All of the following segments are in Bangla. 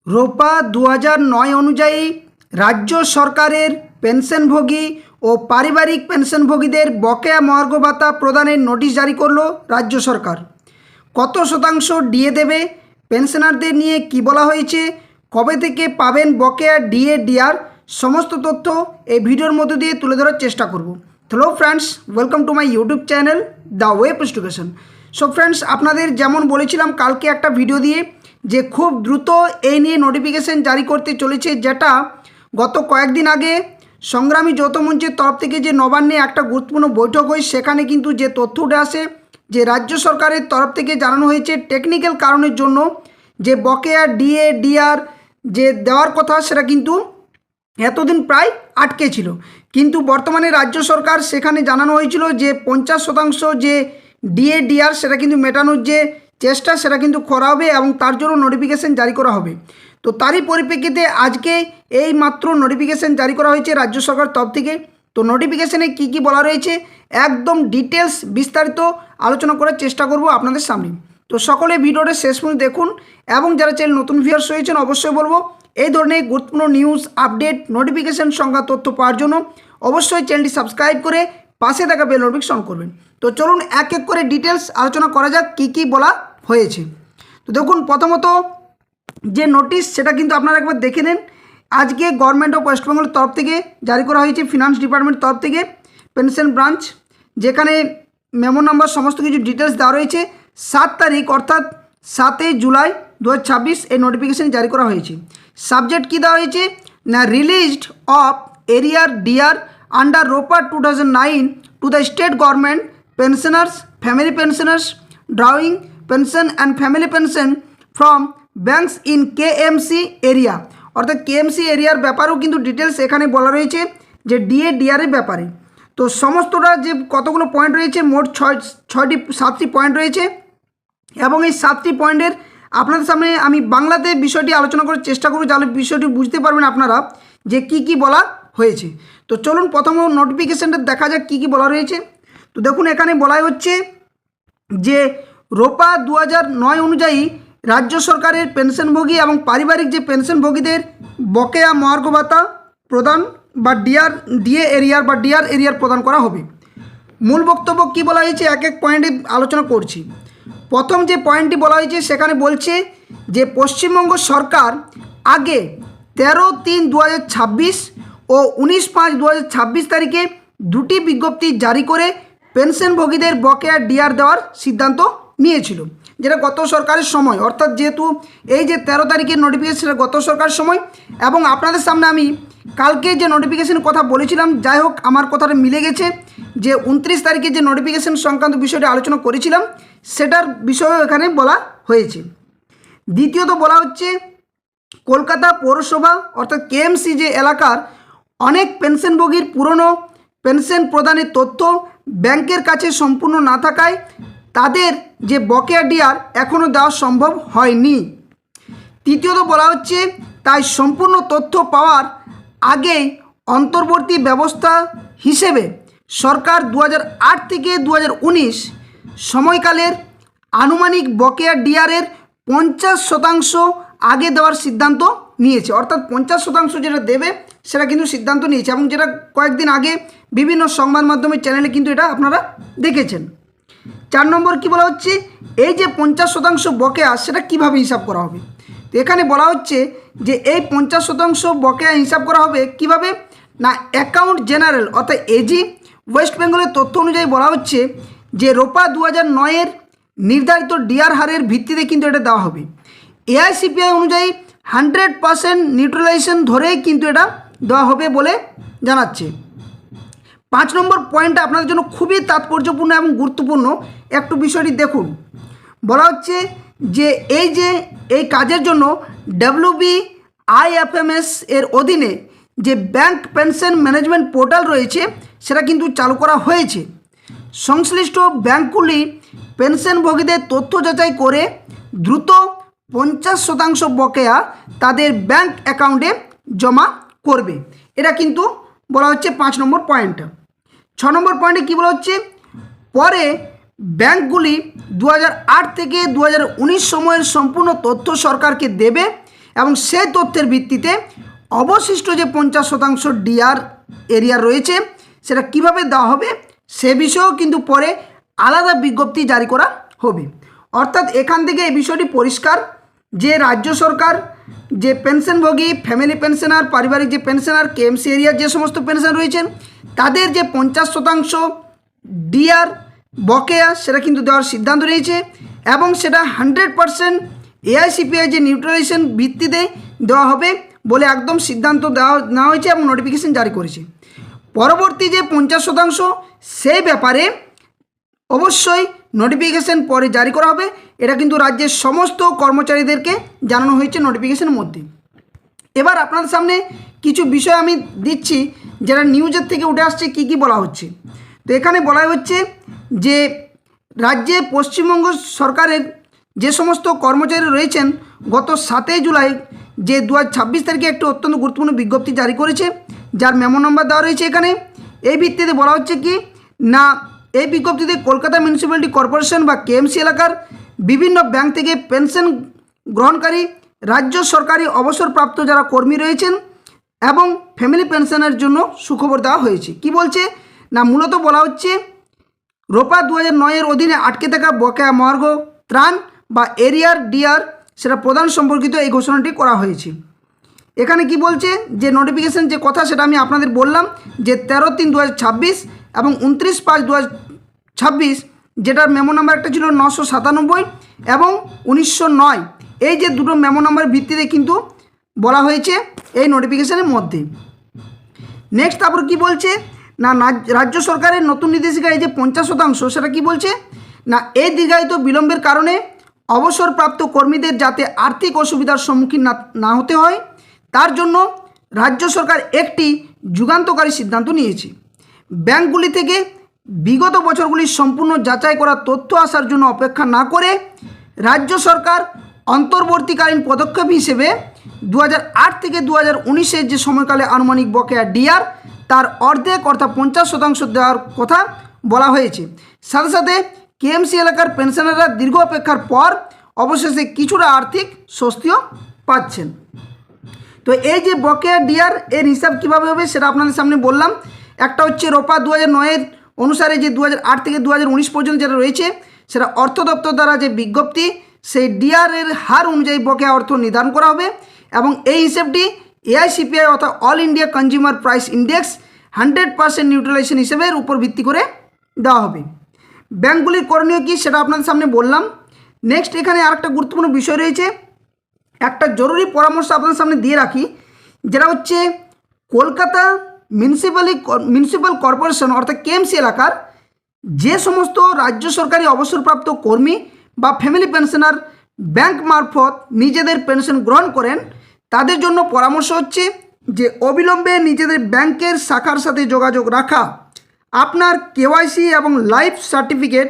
রোপা 2009 অনুযায়ী রাজ্য সরকারের পেনশনভোগী ও পারিবারিক পেনশনভোগীদের বকেয়া মহার্ঘ ভাতা প্রদানের নোটিশ জারি করলো রাজ্য সরকার। কত শতাংশ ডিএ দেবে, পেনশনারদের নিয়ে কি বলা হয়েছে, কবে থেকে পাবেন বকেয়া ডিএ ডিআর, সমস্ত তথ্য এই ভিডিওর মধ্য দিয়ে তুলে ধরার চেষ্টা করব। Hello friends, welcome to my YouTube channel the web education. So friends, আপনাদের যেমন বলেছিলাম কালকে একটা ভিডিও দিয়ে যে খুব দ্রুত এই নিয়ে নোটিফিকেশন জারি করতে চলেছে, যেটা গত কয়েকদিন আগে সংগ্রামী যৌথ মঞ্চের তরফ থেকে যে নবান্নে একটা গুরুত্বপূর্ণ বৈঠক হয়, সেখানে কিন্তু যে তথ্য উঠে আসে যে রাজ্য সরকারের তরফ থেকে জানানো হয়েছে টেকনিক্যাল কারণের জন্য যে বকেয়া ডিএ ডিআর যে দেওয়ার কথা সেটা কিন্তু এতদিন প্রায় আটকে ছিল, কিন্তু বর্তমানে রাজ্য সরকার সেখানে জানানো হয়েছিল যে 50% যে ডিএ ডিআর সেটা কিন্তু মেটানোর যে চেষ্টা সেটা কিন্তু করা হবে এবং তার জন্য নোটিফিকেশন জারি করা হবে। তো তারই পরিপ্রেক্ষিতে আজকে এই মাত্র নোটিফিকেশন জারি করা হয়েছে রাজ্য সরকার তরফ থেকে। তো নোটিফিকেশনে কি কি বলা রয়েছে একদম ডিটেলস বিস্তারিত আলোচনা করার চেষ্টা করব আপনাদের সামনে। তো সকলে ভিডিওটা শেষ পর্যন্ত দেখুন এবং যারা চ্যানেল নতুন ভিউয়ার্স হয়েছেন অবশ্যই বলবো এই ধরনের গুরুত্বপূর্ণ নিউজ আপডেট নোটিফিকেশন সংক্রান্ত তথ্য পাওয়ার জন্য অবশ্যই চ্যানেলটি সাবস্ক্রাইব করে পাশে থাকা বেল নোটিফিকেশন অন করবেন। তো চলুন এক এক করে ডিটেলস আলোচনা করা যাক কি কি বলা হয়েছে। তো দেখুন, প্রথমত যে নোটিশ সেটা কিন্তু আপনারা একবার দেখে নেন। আজকে গভর্নমেন্ট অফ ওয়েস্ট বেঙ্গলের তরফ থেকে জারি করা হয়েছে, ফিনান্স ডিপার্টমেন্টের তরফ থেকে পেনশন ব্রাঞ্চ, যেখানে মেমো নাম্বার সমস্ত কিছু ডিটেলস দেওয়া রয়েছে। 7 তারিখ অর্থাৎ 7 জুলাই 2026 এই নোটিফিকেশন জারি করা হয়েছে। সাবজেক্ট কী দেওয়া হয়েছে না, released of arrear DR under ROPA 2009 to the state government pensioners, family pensioners, drawing pension and family pension from banks in KMC area. অর্থাৎ কেএমসি এরিয়ার ব্যাপারেও কিন্তু ডিটেলস এখানে বলা রয়েছে যে ডিএ ডিআরের ব্যাপারে। তো সমস্তটা যে কতগুলো পয়েন্ট রয়েছে, মোট 7টি পয়েন্ট রয়েছে এবং এই 7টি পয়েন্টের আপনাদের সামনে আমি বাংলাতে বিষয়টি আলোচনা করার চেষ্টা করব, যাতে বিষয়টি বুঝতে পারবেন আপনারা যে কি কি বলা হয়েছে। তো চলুন প্রথম নোটিফিকেশনটা দেখা যাক কি কি বলা রয়েছে। তো দেখুন, এখানে বলা হচ্ছে যে রোপা 2009 অনুযায়ী রাজ্য সরকারের পেনশনভোগী এবং পারিবারিক যে পেনশনভোগীদের বকেয়া মহার্ঘ ভাতা প্রদান বা ডিএ এরিয়ার বা ডিআর এরিয়ার প্রদান করা হবে। মূল বক্তব্য কি বলা হয়েছে এক এক পয়েন্টে আলোচনা করছি। প্রথম যে পয়েন্টটি বলা হয়েছে সেখানে বলছে যে পশ্চিমবঙ্গ সরকার আগে 13/3/2026 ও 19/5/2026 তারিখে দুটি বিজ্ঞপ্তি জারি করে পেনশনভোগীদের বকেয়া ডিআর দেওয়ার সিদ্ধান্ত নিয়েছিল, যেটা গত সরকারের সময়, অর্থাৎ যেহেতু এই যে 13 তারিখের নোটিফিকেশন সেটা গত সরকারের সময় এবং আপনাদের সামনে আমি কালকে যে নোটিফিকেশনের কথা বলেছিলাম, যাই হোক আমার কথাটা মিলে গেছে যে 29 তারিখে যে নোটিফিকেশন সংক্রান্ত বিষয়টি আলোচনা করেছিলাম সেটার বিষয়েও এখানে বলা হয়েছে। দ্বিতীয়ত বলা হচ্ছে কলকাতা পৌরসভা অর্থাৎ কেএমসি যে এলাকার অনেক পেনশনভোগীর পুরনো পেনশন প্রদানের তথ্য ব্যাংকের কাছে সম্পূর্ণ না থাকায় তাদের যে বকেয়া ডিআর এখনও দেওয়া সম্ভব হয়নি। তৃতীয়ত বলা হচ্ছে তাই সম্পূর্ণ তথ্য পাওয়ার আগেই অন্তর্বর্তী ব্যবস্থা হিসেবে সরকার 2008 থেকে 2019 সময়কালের আনুমানিক বকেয়া ডিআরের 50% আগে দেওয়ার সিদ্ধান্ত নিয়েছে। অর্থাৎ 50% যেটা দেবে সেটা কিন্তু সিদ্ধান্ত নিয়েছে এবং যেটা কয়েকদিন আগে বিভিন্ন সংবাদ মাধ্যমের চ্যানেলে কিন্তু এটা আপনারা দেখেছেন। 4 নম্বর কি বলা হচ্ছে, এই যে 50% বকেয়া সেটা কিভাবে হিসাব করা হবে। তো এখানে বলা হচ্ছে যে এই 50% বকেয়া হিসাব করা হবে কিভাবে না, অ্যাকাউন্ট জেনারেল অর্থাৎ এজি ওয়েস্ট বেঙ্গলের তথ্য অনুযায়ী বলা হচ্ছে যে রোপা 2009 নির্ধারিত ডিআর হারের ভিত্তিতে কিন্তু এটা দেওয়া হবে। এআইসিপিআই অনুযায়ী 100% নিউট্রালাইজেশন ধরেই কিন্তু এটা দেওয়া হবে বলে জানাচ্ছে। 5 নম্বর পয়েন্টটা আপনাদের জন্য খুবই তাৎপর্যপূর্ণ এবং গুরুত্বপূর্ণ, একটু বিষয়টি দেখুন। বলা হচ্ছে যে এই কাজের জন্য WBIFMS এর অধীনে যে ব্যাংক পেনশন ম্যানেজমেন্ট পোর্টাল রয়েছে সেটা কিন্তু চালু করা হয়েছে। সংশ্লিষ্ট ব্যাংকগুলি পেনশনভোগীদের তথ্য যাচাই করে দ্রুত 50% বকেয়া তাদের ব্যাংক অ্যাকাউন্টে জমা করবে। এটা কিন্তু বলা হচ্ছে 5 নম্বর পয়েন্টটা। 6 নম্বর পয়েন্টে কী বলা হচ্ছে, পরে ব্যাংকগুলি 2008 থেকে 2019 সময়ের সম্পূর্ণ তথ্য সরকারকে দেবে এবং সেই তথ্যের ভিত্তিতে অবশিষ্ট যে 50% ডিআর এরিয়া রয়েছে সেটা কিভাবে দেওয়া হবে সে বিষয়েও কিন্তু পরে আলাদা বিজ্ঞপ্তি জারি করা হবে। অর্থাৎ এখান থেকে এই বিষয়টি পরিষ্কার যে রাজ্য সরকার যে পেনশনভোগী, ফ্যামিলি পেনশনার, পারিবারিক যে পেনশনার, কেএমসি এরিয়ার যে সমস্ত পেনশন রয়েছেন তাদের যে 50% ডিআর বকেয়া সেটা কিন্তু দেওয়ার সিদ্ধান্ত নিয়েছে এবং সেটা 100% এআইসিপিআই যে নিউট্রালাইজেশন ভিত্তিতে দেওয়া হবে বলে একদম সিদ্ধান্ত নেওয়া হয়েছে এবং নোটিফিকেশন জারি করেছে। পরবর্তী যে 50% সেই ব্যাপারে অবশ্যই নোটিফিকেশন পরে জারি করা হবে। এটা কিন্তু রাজ্যের সমস্ত কর্মচারীদেরকে জানানো হয়েছে নোটিফিকেশনের মধ্যে। এবার আপনাদের সামনে কিছু বিষয় আমি দিচ্ছি যারা নিউজের থেকে উঠে আসছে কি কি বলা হচ্ছে। তো এখানে বলা হচ্ছে যে রাজ্যে পশ্চিমবঙ্গ সরকারের যে সমস্ত কর্মচারী রয়েছেন গত 7 জুলাই যে 2026 তারিখে একটি অত্যন্ত গুরুত্বপূর্ণ বিজ্ঞপ্তি জারি করেছে যার মেমো নাম্বার দেওয়া রয়েছে এখানে। এই ভিত্তিতে বলা হচ্ছে কি না এই বিজ্ঞপ্তিতে কলকাতা মিউনিসিপ্যালিটি কর্পোরেশন বা কেএমসি এলাকার বিভিন্ন ব্যাংক থেকে পেনশন গ্রহণকারী রাজ্য সরকারি অবসরপ্রাপ্ত যারা কর্মী রয়েছেন এবং ফ্যামিলি পেনশনের জন্য সুখবর দেওয়া হয়েছে। কি বলছে না মূলত বলা হচ্ছে রোপা 2009 অধীনে আটকে থাকা বকেয়া মহার্ঘ ত্রাণ বা এরিয়ার ডিআর সেটা প্রদান সম্পর্কিত এই ঘোষণাটি করা হয়েছে। এখানে কি বলছে যে নোটিফিকেশন যে কথা সেটা আমি আপনাদের বললাম যে 13/3/2026 এবং 29/5/2026 যেটার মেমো নাম্বার একটা ছিল 997 এবং 1909 এই যে দুটো মেমো নাম্বারের ভিত্তিতে কিন্তু বলা হয়েছে এই নোটিফিকেশনের মধ্যে। নেক্সট তারপর কি বলছে না রাজ্য সরকারের নতুন নির্দেশিকা এই যে 50% সেটা কি বলছে না এই দীর্ঘায়িত বিলম্বের কারণে অবসরপ্রাপ্ত কর্মীদের যাতে আর্থিক অসুবিধার সম্মুখীন না হতে হয় তার জন্য রাজ্য সরকার একটি যুগান্তকারী সিদ্ধান্ত নিয়েছে। ব্যাংকগুলি থেকে বিগত বছরগুলির সম্পূর্ণ যাচাই করা তথ্য আসার জন্য অপেক্ষা না করে রাজ্য সরকার অন্তর্বর্তীকালীন পদক্ষেপ হিসেবে 2008 থেকে 2019 যে সময়কালে আনুমানিক বকেয়া ডিআর তার অর্ধেক অর্থাৎ 50% দেওয়ার কথা বলা হয়েছে। সাথে সাথে কেএমসি এলাকার পেনশনাররা দীর্ঘ অপেক্ষার পর অবশেষে কিছুটা আর্থিক স্বস্তিও পাচ্ছেন। তো এই যে বকেয়া ডিআর এর হিসাব কীভাবে হবে সেটা আপনাদের সামনে বললাম। একটা হচ্ছে রোপা 2009 অনুসারে যে 2008 থেকে 2019 পর্যন্ত যেটা রয়েছে সেটা অর্থ দপ্তর দ্বারা যে বিজ্ঞপ্তি সেই ডিআর এর হার অনুযায়ী বকেয়া অর্থ নির্ধারণ করা হবে এবং এই হিসেবটি এআইসিপিআই অর্থাৎ all India consumer price index 100% neutralisation হিসেবের উপর ভিত্তি করে দেওয়া হবে। ব্যাংকগুলির করণীয় কী সেটা আপনাদের সামনে বললাম। নেক্সট এখানে আরেকটা গুরুত্বপূর্ণ বিষয় রয়েছে, একটা জরুরি পরামর্শ আপনাদের সামনে দিয়ে রাখি যেটা হচ্ছে কলকাতা মিউনিসিপ্যাল কর্পোরেশন অর্থাৎ কেএমসি এলাকার যে সমস্ত রাজ্য সরকারি অবসরপ্রাপ্ত কর্মী বা ফ্যামিলি পেনশনার ব্যাংক মারফত নিজেদের পেনশন গ্রহণ করেন তাদের জন্য পরামর্শ হচ্ছে যে অবিলম্বে নিজেদের ব্যাংকের শাখার সাথে যোগাযোগ রাখা, আপনার কেওয়াইসি এবং life certificate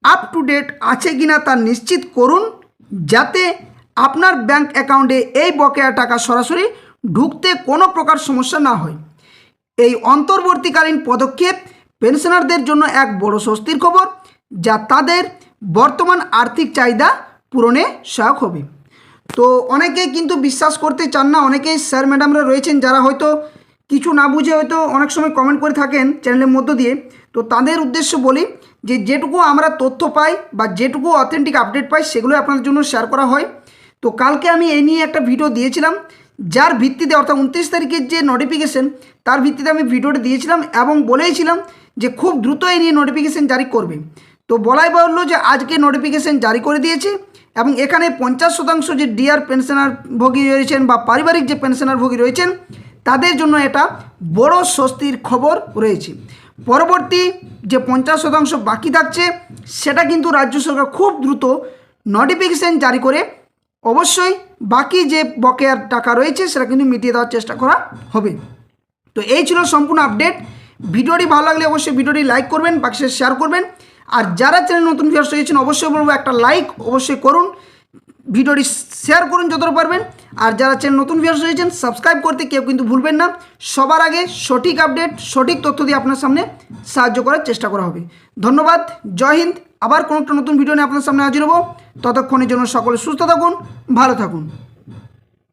up to date আছে কিনা তা নিশ্চিত করুন যাতে আপনার ব্যাংক অ্যাকাউন্টে এই বকেয়া টাকা সরাসরি ঢুকতে কোনো প্রকার সমস্যা না হয়। এই অন্তর্বর্তীকালীন পদক্ষেপ পেনশনারদের জন্য এক বড় স্বস্তির খবর যা তাদের বর্তমান আর্থিক চাহিদা পূরণে সহায়ক হবে। তো অনেকেই কিন্তু বিশ্বাস করতে চান না, অনেকেই স্যার ম্যাডামরা রয়েছেন যারা হয়তো কিছু না বুঝে হয়তো অনেক সময় কমেন্ট করে থাকেন চ্যানেলের মধ্য দিয়ে। তো তাদের উদ্দেশ্য বলি যে যেটুকু আমরা তথ্য পাই বা যেটুকু অথেন্টিক আপডেট পাই সেগুলো আপনাদের জন্য শেয়ার করা হয়। তো কালকে আমি এই নিয়ে একটা ভিডিও দিয়েছিলাম যার ভিত্তিতে অর্থাৎ 29 তারিখের যে নোটিফিকেশন তার ভিত্তিতে আমি ভিডিওটা দিয়েছিলাম এবং বলেইছিলাম যে খুব দ্রুত এই নিয়ে নোটিফিকেশন জারি করবে। তো বলাই বাহুল্য যে আজকে নোটিফিকেশন জারি করে দিয়েছে এবং এখানে 50% যে ডিআর পেনশনার ভোগী রয়েছেন বা পারিবারিক যে পেনশনার ভোগী রয়েছেন তাদের জন্য এটা বড় স্বস্তির খবর রয়েছে। পরবর্তী যে 50% বাকি থাকছে সেটা কিন্তু রাজ্য সরকার খুব দ্রুত নোটিফিকেশন জারি করে অবশ্যই বাকি যে বকেয়ার টাকা রয়েছে সেটা কিন্তু মিটিয়ে দেওয়ার চেষ্টা করা হবে। তো এই ছিল সম্পূর্ণ আপডেট। ভিডিওটি ভালো লাগলে অবশ্যই ভিডিওটি লাইক করবেন, বাকি শেয়ার করবেন। আর যারা চ্যানেল নতুন ভিউয়ার্স রয়েছেন অবশ্যই বলবো একটা লাইক অবশ্যই করুন, ভিডিওটি শেয়ার করুন যতটা পারবেন। আর যারা চ্যানেল নতুন ভিউয়ার্স রয়েছেন সাবস্ক্রাইব করতে কেউ কিন্তু ভুলবেন না। সবার আগে সঠিক আপডেট সঠিক তথ্য দিয়ে আপনার সামনে সাহায্য করার চেষ্টা করা হবে। ধন্যবাদ, জয় হিন্দ। আবার কোনো একটা নতুন ভিডিও নিয়ে আপনার সামনে হাজির হব। ততক্ষণের জন্য সকলে সুস্থ থাকুন, ভালো থাকুন।